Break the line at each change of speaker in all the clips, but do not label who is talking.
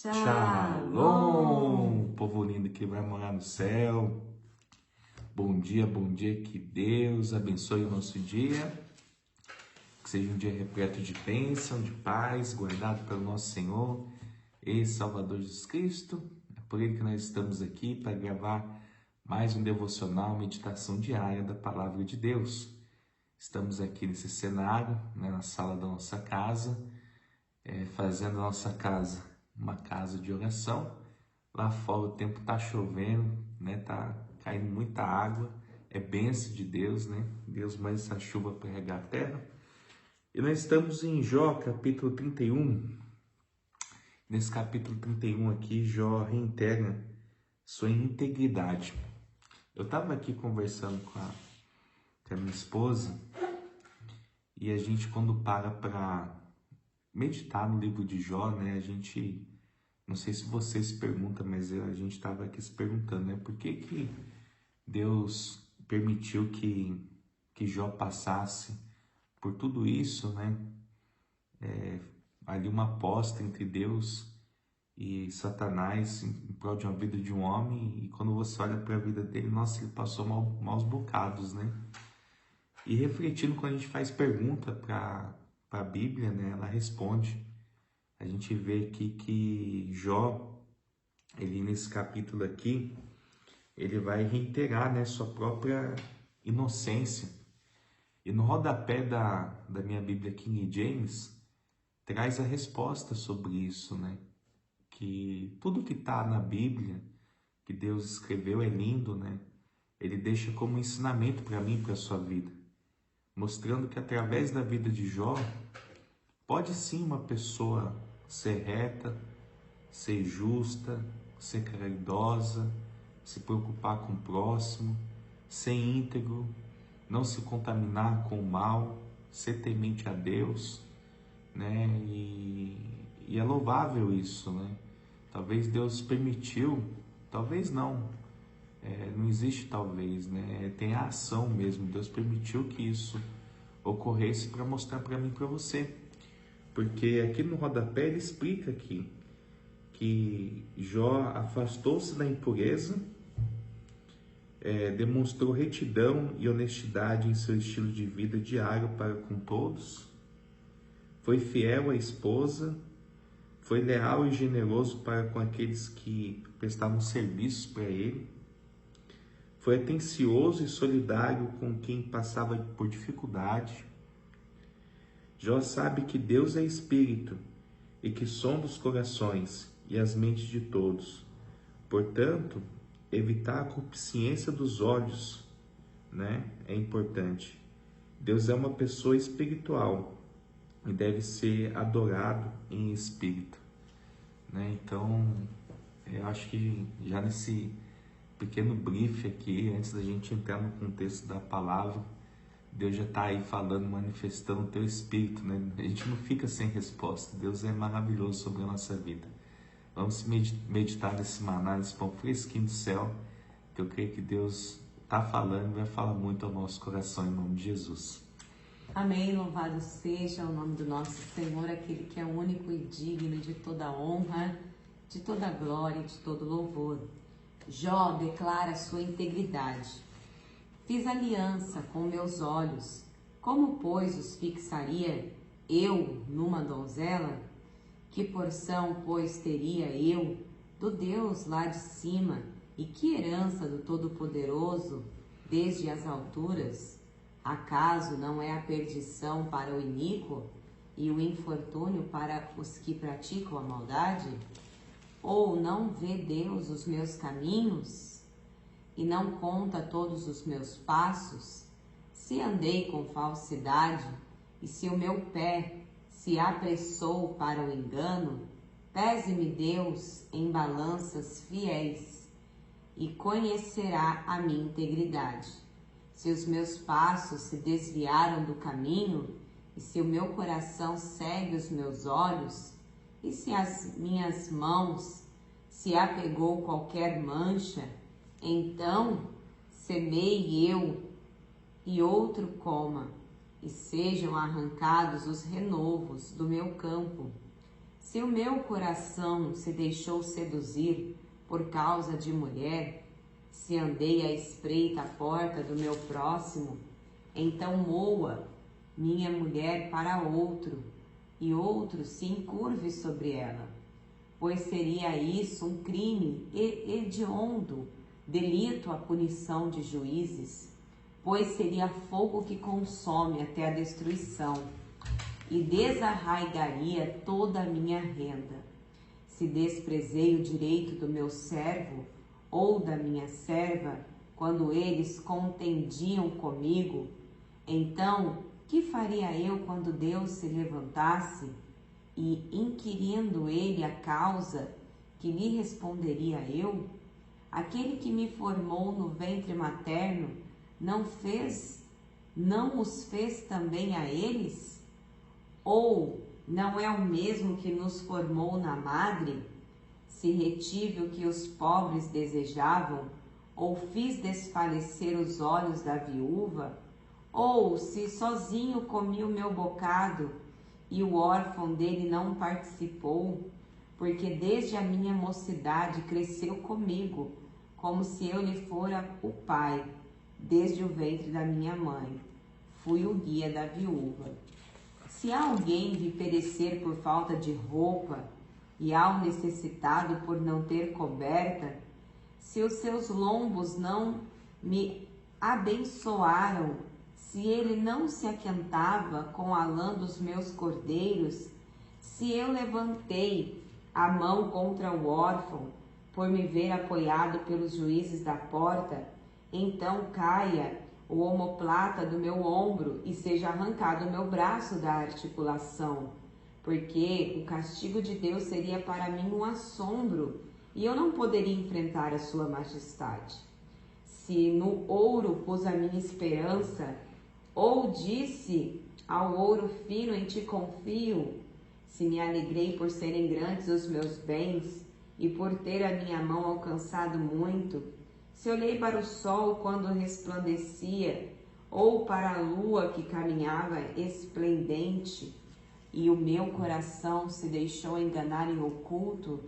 Shalom, povo lindo que vai morar no céu. Bom dia, que Deus abençoe o nosso dia. Que seja um dia repleto de bênção, de paz, guardado pelo nosso Senhor e Salvador Jesus Cristo. É por Ele que nós estamos aqui para gravar mais um devocional, meditação diária da Palavra de Deus. Estamos aqui nesse cenário, na sala da nossa casa, fazendo a nossa casa uma casa de oração. Lá fora o tempo tá chovendo, tá caindo muita água, é bênção de Deus, Deus manda essa chuva para regar a terra. E nós estamos em Jó, capítulo 31. Nesse capítulo 31 aqui, Jó reitera sua integridade. Eu estava aqui conversando com a minha esposa, e a gente, quando para meditar no livro de Jó, a gente, não sei se você se pergunta, mas a gente estava aqui se perguntando, por que Deus permitiu que Jó passasse por tudo isso, ali uma aposta entre Deus e Satanás em prol de uma vida de um homem, e quando você olha para a vida dele, nossa, ele passou maus bocados, E refletindo, quando a gente faz pergunta para a Bíblia, ela responde. A gente vê aqui que Jó, ele nesse capítulo aqui, ele vai reiterar, sua própria inocência. E no rodapé da minha Bíblia King James, traz a resposta sobre isso, Que tudo que está na Bíblia, que Deus escreveu, é lindo, Ele deixa como ensinamento para mim e para a sua vida, mostrando que através da vida de Jó, pode sim uma pessoa ser reta, ser justa, ser caridosa, se preocupar com o próximo, ser íntegro, não se contaminar com o mal, ser temente a Deus, E é louvável isso, Talvez Deus permitiu, talvez não, não existe talvez, Tem a ação mesmo. Deus permitiu que isso ocorresse para mostrar para mim e para você. Porque aqui no rodapé ele explica aqui que Jó afastou-se da impureza, demonstrou retidão e honestidade em seu estilo de vida diário para com todos, foi fiel à esposa, foi leal e generoso para com aqueles que prestavam serviços para ele, foi atencioso e solidário com quem passava por dificuldade. Jó sabe que Deus é Espírito e que sonda os corações e as mentes de todos. Portanto, evitar a concupiscência dos olhos, é importante. Deus é uma pessoa espiritual e deve ser adorado em espírito, Então, eu acho que já nesse pequeno brief aqui, antes da gente entrar no contexto da palavra, Deus já está aí falando, manifestando o teu espírito, A gente não fica sem resposta. Deus é maravilhoso sobre a nossa vida. Vamos meditar nesse maná, nesse pão fresquinho do céu, que eu creio que Deus está falando e vai falar muito ao nosso coração, em nome de Jesus.
Amém, louvado seja o nome do nosso Senhor, aquele que é único e digno de toda honra, de toda glória e de todo louvor. Jó declara sua integridade. Fiz aliança com meus olhos, como, pois, os fixaria eu numa donzela? Que porção, pois, teria eu do Deus lá de cima, e que herança do Todo-Poderoso desde as alturas? Acaso não é a perdição para o iníquo e o infortúnio para os que praticam a maldade? Ou não vê Deus os meus caminhos e não conta todos os meus passos? Se andei com falsidade e se o meu pé se apressou para o engano, pese-me Deus em balanças fiéis e conhecerá a minha integridade. Se os meus passos se desviaram do caminho e se o meu coração segue os meus olhos, e se as minhas mãos se apegou qualquer mancha, então semeie eu e outro coma, e sejam arrancados os renovos do meu campo. Se o meu coração se deixou seduzir por causa de mulher, se andei à espreita à porta do meu próximo, então moa minha mulher para outro, e outro se encurve sobre ela, pois seria isso um crime hediondo, delito à punição de juízes, pois seria fogo que consome até a destruição, e desarraigaria toda a minha renda. Se desprezei o direito do meu servo ou da minha serva, quando eles contendiam comigo, então que faria eu quando Deus se levantasse? E inquirindo ele a causa, que lhe responderia eu? Aquele que me formou no ventre materno, não os fez também a eles? Ou não é o mesmo que nos formou na madre? Se retive o que os pobres desejavam, ou fiz desfalecer os olhos da viúva? Ou se sozinho comi o meu bocado, e o órfão dele não participou? Porque desde a minha mocidade cresceu comigo, como se eu lhe fora o pai, desde o ventre da minha mãe. Fui o guia da viúva. Se há alguém de perecer por falta de roupa, e há um necessitado por não ter coberta, se os seus lombos não me abençoaram, se ele não se aquentava com a lã dos meus cordeiros, se eu levantei a mão contra o órfão, por me ver apoiado pelos juízes da porta, então caia o omoplata do meu ombro e seja arrancado o meu braço da articulação, porque o castigo de Deus seria para mim um assombro, e eu não poderia enfrentar a sua majestade. Se no ouro pus a minha esperança, ou disse ao ouro fino, em ti confio, se me alegrei por serem grandes os meus bens, e por ter a minha mão alcançado muito, se olhei para o sol quando resplandecia, ou para a lua que caminhava esplendente, e o meu coração se deixou enganar em oculto,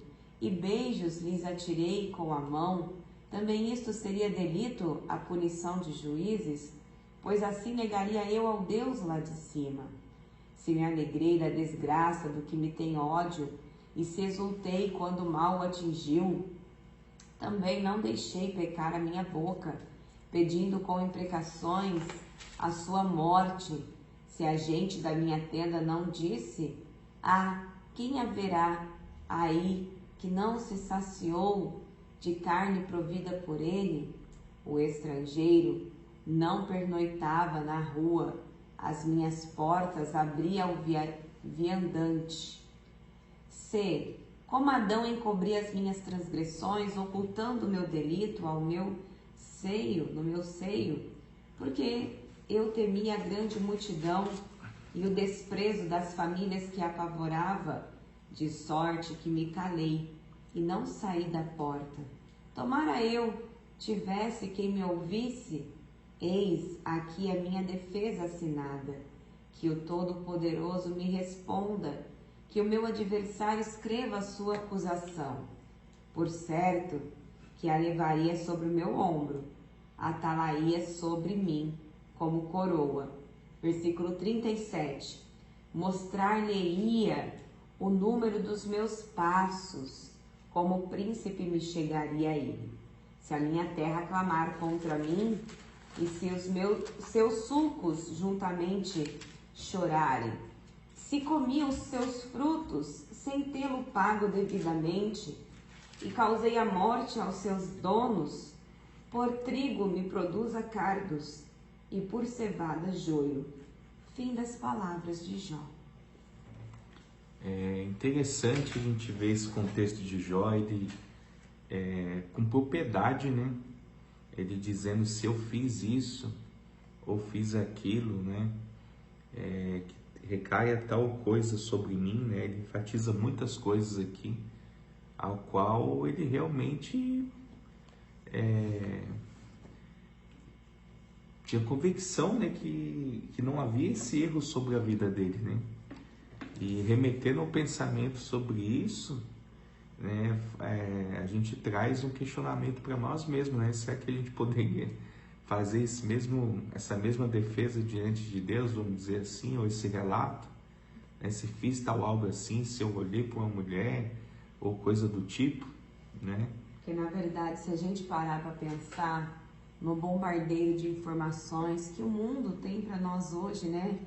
e beijos lhes atirei com a mão, também isto seria delito à punição de juízes? Pois assim negaria eu ao Deus lá de cima. Se me alegrei da desgraça do que me tem ódio, e se exultei quando o mal o atingiu, também não deixei pecar a minha boca, pedindo com imprecações a sua morte. Se a gente da minha tenda não disse, quem haverá aí que não se saciou de carne provida por ele? O estrangeiro não pernoitava na rua, as minhas portas abria ao viandante. Se, como Adão encobri as minhas transgressões, ocultando o meu delito ao meu seio, no meu seio, porque eu temia a grande multidão e o desprezo das famílias que apavorava, de sorte que me calei e não saí da porta. Tomara eu tivesse quem me ouvisse, eis aqui a minha defesa assinada, que o Todo-Poderoso me responda, que o meu adversário escreva a sua acusação. Por certo que a levaria sobre o meu ombro, atalaia sobre mim como coroa. Versículo 37. Mostrar-lhe-ia o número dos meus passos, como príncipe me chegaria a ele. Se a minha terra clamar contra mim, e se seus sulcos juntamente chorarem, se comi os seus frutos sem tê-lo pago devidamente, e causei a morte aos seus donos, por trigo me produza cardos, e por cevada joio. Fim das palavras de Jó.
É interessante a gente ver esse contexto de Jó, ele com propriedade, né? Ele dizendo, se eu fiz isso ou fiz aquilo, né? Que recaia tal coisa sobre mim, né? Ele enfatiza muitas coisas aqui, ao qual ele realmente tinha convicção, né? Que não havia esse erro sobre a vida dele, né? E remetendo ao pensamento sobre isso, né, a gente traz um questionamento para nós mesmos, né? Será que a gente poderia fazer essa mesma defesa diante de Deus, vamos dizer assim, ou esse relato, né? Se fiz tal algo assim, se eu olhei para uma mulher, ou coisa do tipo, né?
Porque, na verdade, se a gente parar para pensar no bombardeio de informações que o mundo tem para nós hoje, né?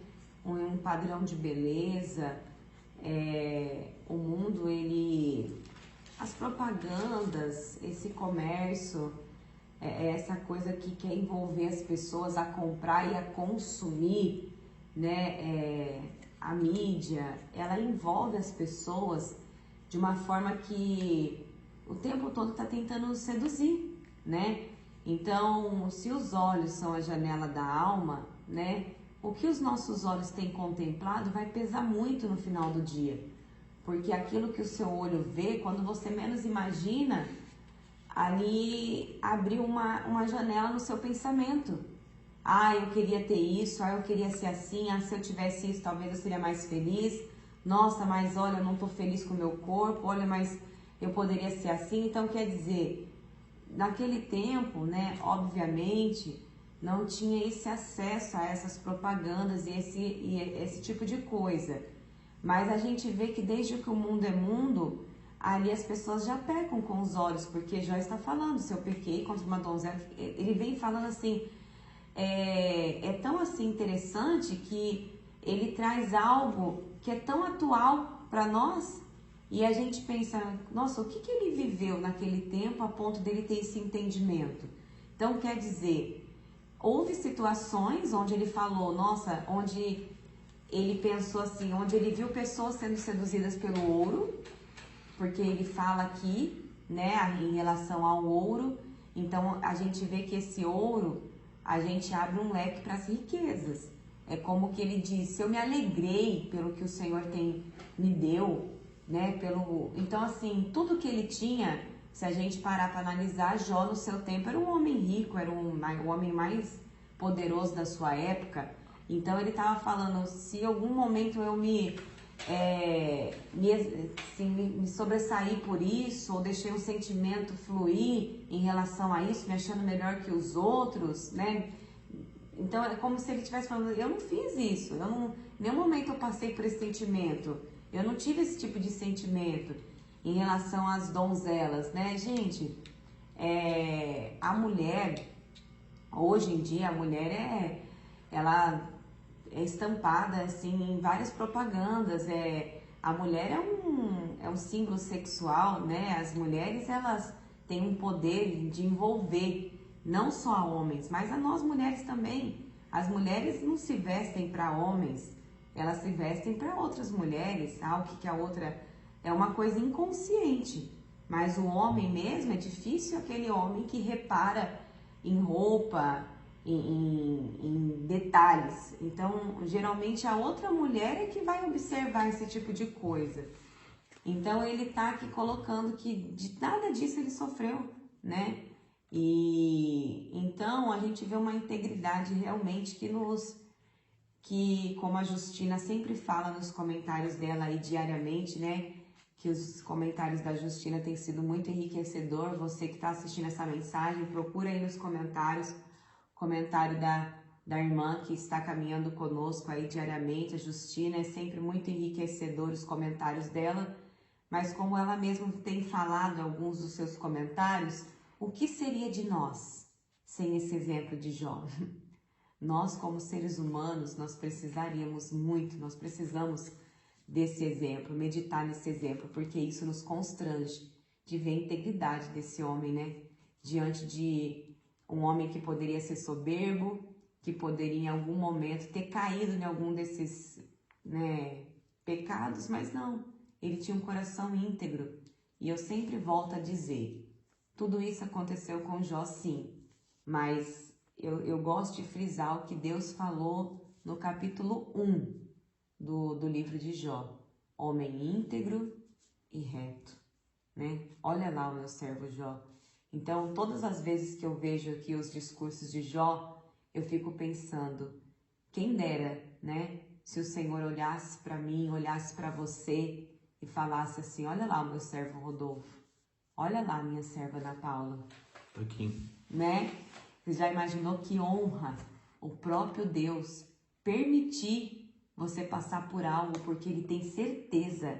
Um padrão de beleza, o mundo, as propagandas, esse comércio, essa coisa que quer envolver as pessoas a comprar e a consumir, né? A mídia, ela envolve as pessoas de uma forma que o tempo todo está tentando seduzir, né? Então, se os olhos são a janela da alma, né? O que os nossos olhos têm contemplado vai pesar muito no final do dia. Porque aquilo que o seu olho vê, quando você menos imagina, ali abriu uma janela no seu pensamento. Ah, eu queria ter isso, eu queria ser assim, se eu tivesse isso, talvez eu seria mais feliz. Nossa, mas olha, eu não estou feliz com o meu corpo, olha, mas eu poderia ser assim. Então, quer dizer, naquele tempo, né, obviamente, não tinha esse acesso a essas propagandas e esse tipo de coisa. Mas a gente vê que desde que o mundo é mundo, ali as pessoas já pecam com os olhos, porque Jó está falando, se eu pequei contra uma donzela, ele vem falando assim, é tão assim interessante que ele traz algo que é tão atual para nós, e a gente pensa, nossa, o que ele viveu naquele tempo a ponto dele ter esse entendimento? Então, quer dizer, houve situações onde ele falou, nossa, onde ele pensou assim, onde ele viu pessoas sendo seduzidas pelo ouro, porque ele fala aqui, né, em relação ao ouro. Então, a gente vê que esse ouro, a gente abre um leque para as riquezas. É como que ele disse, eu me alegrei pelo que o Senhor me deu, né, então assim, tudo que ele tinha, se a gente parar para analisar, Jó no seu tempo era um homem rico, era o homem mais poderoso da sua época. Então ele estava falando, se em algum momento eu me sobressair por isso, ou deixei um sentimento fluir em relação a isso, me achando melhor que os outros, né? Então é como se ele estivesse falando, eu não fiz isso, em nenhum momento eu passei por esse sentimento, eu não tive esse tipo de sentimento em relação às donzelas, né, gente? A mulher, hoje em dia, a mulher ela é estampada assim em várias propagandas, a mulher é um símbolo sexual, né? As mulheres, elas têm um poder de envolver não só a homens, mas a nós mulheres também. As mulheres não se vestem para homens, elas se vestem para outras mulheres, o que a outra é uma coisa inconsciente. Mas o homem mesmo, é difícil aquele homem que repara em roupa, em detalhes. Então, geralmente a outra mulher é que vai observar esse tipo de coisa. Então, ele tá aqui colocando que de nada disso ele sofreu, né? E então a gente vê uma integridade realmente que como a Justina sempre fala nos comentários dela aí diariamente, né? Que os comentários da Justina têm sido muito enriquecedor. Você que está assistindo essa mensagem, procura aí nos comentários comentário da irmã que está caminhando conosco aí diariamente, a Justina. É sempre muito enriquecedor os comentários dela, mas como ela mesma tem falado em alguns dos seus comentários, o que seria de nós sem esse exemplo de Jó? Nós, como seres humanos, nós precisamos desse exemplo, meditar nesse exemplo, porque isso nos constrange de ver a integridade desse homem, né? Diante de um homem que poderia ser soberbo, que poderia em algum momento ter caído em algum desses, né, pecados, mas não, ele tinha um coração íntegro. E eu sempre volto a dizer, tudo isso aconteceu com Jó, sim, mas eu gosto de frisar o que Deus falou no capítulo 1 do livro de Jó, homem íntegro e reto, né? Olha lá o meu servo Jó. Então, todas as vezes que eu vejo aqui os discursos de Jó, eu fico pensando, quem dera, né? se o Senhor olhasse para mim, olhasse para você e falasse assim, olha lá o meu servo Rodolfo, olha lá a minha serva Ana Paula.
Aqui.
Né? Você já imaginou que honra o próprio Deus permitir você passar por algo porque Ele tem certeza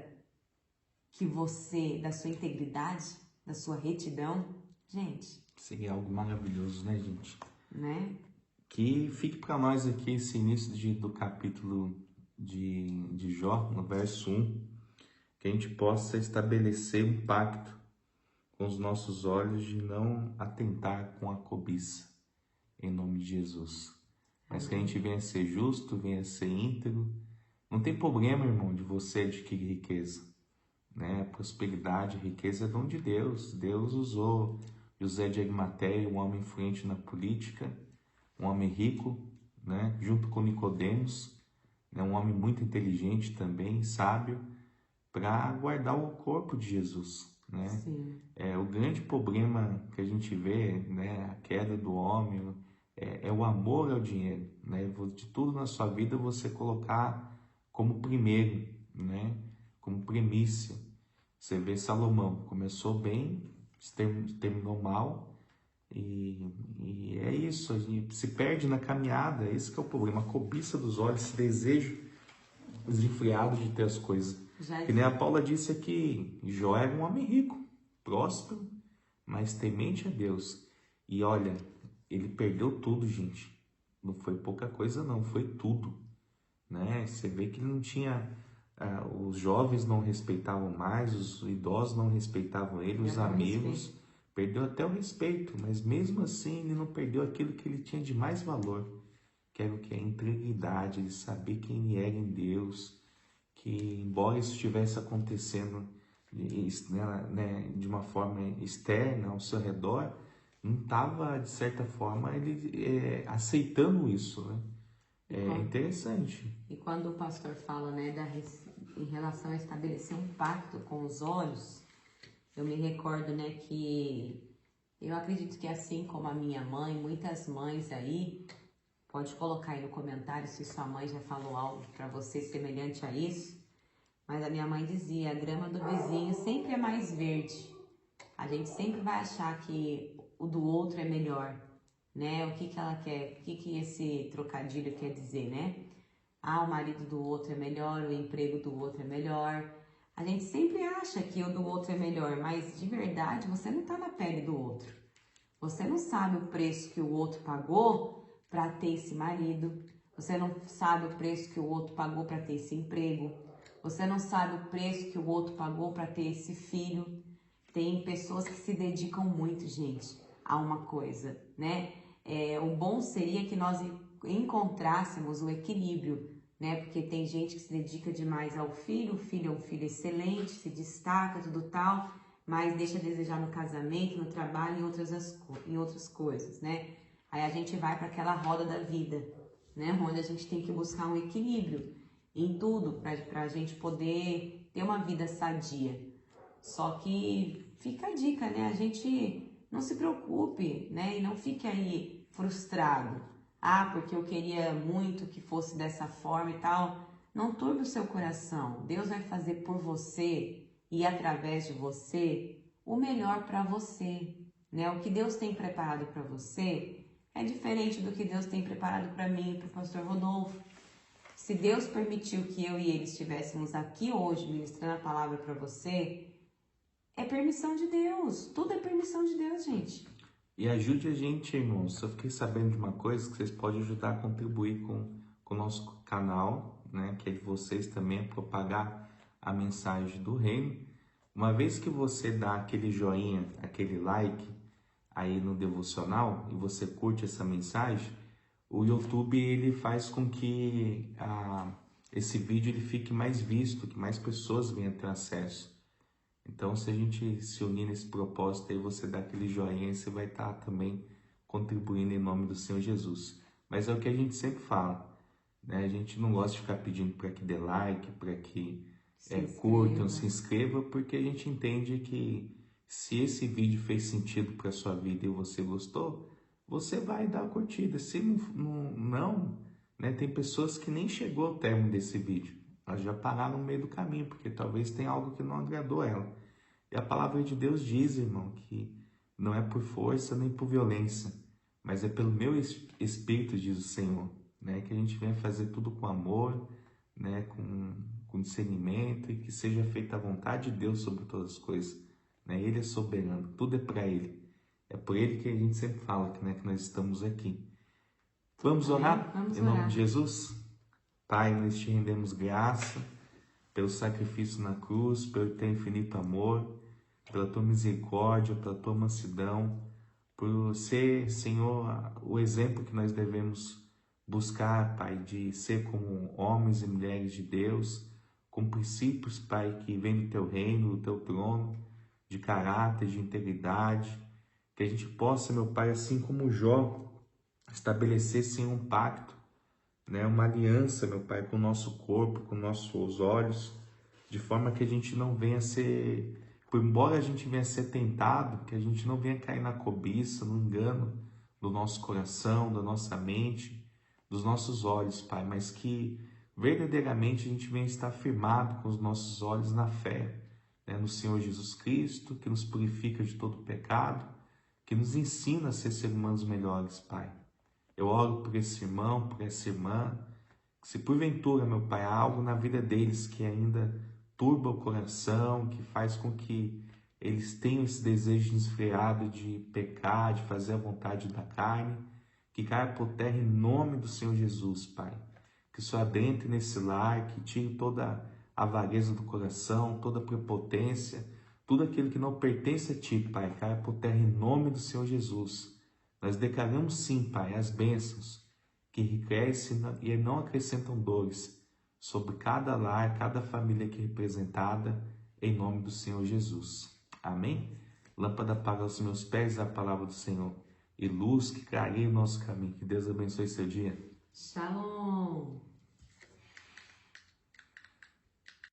que você, da sua integridade, da sua retidão, gente.
Seria algo maravilhoso, né, gente?
Né?
Que fique para nós aqui esse início do capítulo de Jó, no verso 1, que a gente possa estabelecer um pacto com os nossos olhos de não atentar com a cobiça, em nome de Jesus. Mas que a gente venha a ser justo, venha a ser íntegro. Não tem problema, irmão, de você adquirir riqueza, né? Prosperidade, riqueza é dom de Deus. Deus usou José de Arimateia, um homem influente na política, um homem rico, né? Junto com Nicodemos, né? Um homem muito inteligente também, sábio, para guardar o corpo de Jesus, né?
Sim.
O grande problema que a gente vê, né? A queda do homem é o amor ao dinheiro, né? De tudo na sua vida você colocar como primeiro, né? Como primícia. Você vê Salomão, começou bem, terminou mal, e é isso, a gente se perde na caminhada. Esse que é o problema, a cobiça dos olhos, esse desejo desenfreado de ter as coisas. Que nem a Paula disse aqui, Jó era um homem rico, próspero, mas temente a Deus. E olha, ele perdeu tudo, gente. Não foi pouca coisa não, foi tudo, né? Você vê que ele não tinha... os jovens não respeitavam mais, os idosos não respeitavam ele, os amigos... Perdeu até o respeito, mas mesmo assim ele não perdeu aquilo que ele tinha de mais valor, que era o que? A integridade, de saber quem ele era em Deus, que embora isso estivesse acontecendo né, de uma forma externa ao seu redor, não estava, de certa forma, ele aceitando isso, né? Interessante.
E quando o pastor fala, né, em relação a estabelecer um pacto com os olhos, eu me recordo, né, que eu acredito que assim como a minha mãe, muitas mães aí, pode colocar aí no comentário se sua mãe já falou algo para você semelhante a isso, mas a minha mãe dizia, a grama do vizinho sempre é mais verde. A gente sempre vai achar que o do outro é melhor, né? O que ela quer, o que esse trocadilho quer dizer, né? Ah, o marido do outro é melhor, o emprego do outro é melhor. A gente sempre acha que o do outro é melhor, mas de verdade você não está na pele do outro. Você não sabe o preço que o outro pagou para ter esse marido. Você não sabe o preço que o outro pagou para ter esse emprego. Você não sabe o preço que o outro pagou para ter esse filho. Tem pessoas que se dedicam muito, gente, a uma coisa, né? O bom seria que nós encontrássemos o equilíbrio, né? Porque tem gente que se dedica demais ao filho, o filho é um filho excelente, se destaca, tudo tal, mas deixa a desejar no casamento, no trabalho e em outras coisas, né? Aí a gente vai para aquela roda da vida, né? Onde a gente tem que buscar um equilíbrio em tudo para a gente poder ter uma vida sadia. Só que fica a dica, né? A gente não se preocupe, né? E não fique aí frustrado. Ah, porque eu queria muito que fosse dessa forma e tal. Não turbe o seu coração. Deus vai fazer por você e através de você o melhor para você, né? O que Deus tem preparado para você é diferente do que Deus tem preparado para mim e para o pastor Rodolfo. Se Deus permitiu que eu e ele estivéssemos aqui hoje ministrando a palavra para você, é permissão de Deus. Tudo é permissão de Deus, gente.
E ajude a gente, irmãos. Eu fiquei sabendo de uma coisa que vocês podem ajudar a contribuir com o nosso canal, né? Que é de vocês também a propagar a mensagem do reino. Uma vez que você dá aquele joinha, aquele like aí no devocional e você curte essa mensagem, o YouTube ele faz com que esse vídeo ele fique mais visto, que mais pessoas venham ter acesso. Então, se a gente se unir nesse propósito aí, você dá aquele joinha e você vai estar também contribuindo em nome do Senhor Jesus. Mas é o que a gente sempre fala, né? A gente não gosta de ficar pedindo para que dê like, para que curtam, se inscreva, porque a gente entende que se esse vídeo fez sentido para sua vida e você gostou, você vai dar a curtida. Se não, né? Tem pessoas que nem chegou ao término desse vídeo. Elas já pararam no meio do caminho, porque talvez tenha algo que não agradou ela. E a palavra de Deus diz, irmão, que não é por força nem por violência, mas é pelo meu Espírito, diz o Senhor, né? Que a gente venha fazer tudo com amor, né? Com discernimento, e que seja feita a vontade de Deus sobre todas as coisas, né? Ele é soberano, tudo é para Ele. É por Ele que a gente sempre fala que, né, que nós estamos aqui. Vamos orar?
Vamos
Em nome
orar.
de Jesus? Pai, nós te rendemos graça pelo sacrifício na cruz, pelo teu infinito amor, pela tua misericórdia, pela tua mansidão, por ser, Senhor, o exemplo que nós devemos buscar, Pai, de ser como homens e mulheres de Deus, com princípios, Pai, que vêm do teu reino, do teu trono, de caráter, de integridade, que a gente possa, meu Pai, assim como Jó, estabelecer, sim, um pacto, né, uma aliança, meu Pai, com o nosso corpo, com nossos olhos, de forma que a gente não venha ser, por embora a gente venha ser tentado, que a gente não venha cair na cobiça, no engano do nosso coração, da nossa mente, dos nossos olhos, Pai, mas que verdadeiramente a gente venha estar firmado com os nossos olhos na fé, né, no Senhor Jesus Cristo, que nos purifica de todo pecado, que nos ensina a ser seres humanos melhores, Pai. Eu oro por esse irmão, por essa irmã, que se porventura, meu Pai, há algo na vida deles que ainda turba o coração, que faz com que eles tenham esse desejo desenfreado de pecar, de fazer a vontade da carne, que caia por terra em nome do Senhor Jesus, Pai. Que o Senhor adentre nesse lar, que tire toda a avareza do coração, toda a prepotência, tudo aquilo que não pertence a Ti, Pai, caia por terra em nome do Senhor Jesus. Nós declaramos sim, Pai, as bênçãos que enriquecem e não acrescentam dores sobre cada lar, cada família aqui representada, em nome do Senhor Jesus. Amém? Lâmpada para os meus pés, a palavra do Senhor, e luz que clareia o nosso caminho. Que Deus abençoe seu dia.
Shalom.